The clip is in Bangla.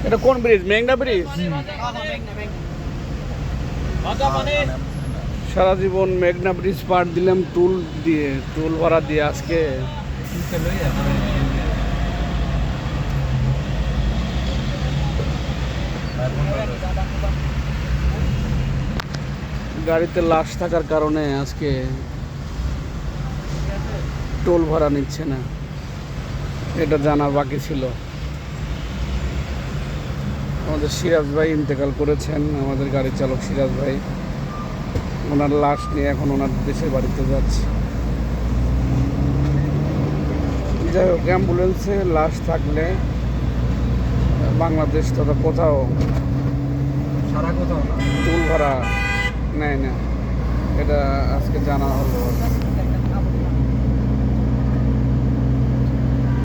এটা কোন ব্রিজ? মেঘনা ব্রিজ। সারা জীবন মেঘনা ব্রিজ পার দিলাম টুল ভাড়া দিয়ে। আজকে গাড়িতে লাশ থাকার কারণে আজকে টোল ভাড়া নিচ্ছে না, এটা জানা বাকি ছিল। আমাদের সিরাজ ভাই ইন্তেকাল করেছেন, আমাদের গাড়ির চালক সিরাজ ভাই। ওনার লাশ নিয়ে এখন ওনার দেশের বাড়িতে যাচ্ছে। যাই হোক, অ্যাম্বুলেন্সে লাশ থাকলে বাংলাদেশ তথা কোথাও সারা কোথাও না টোল ভাড়া নেয় না, এটা আজকে জানা হলো।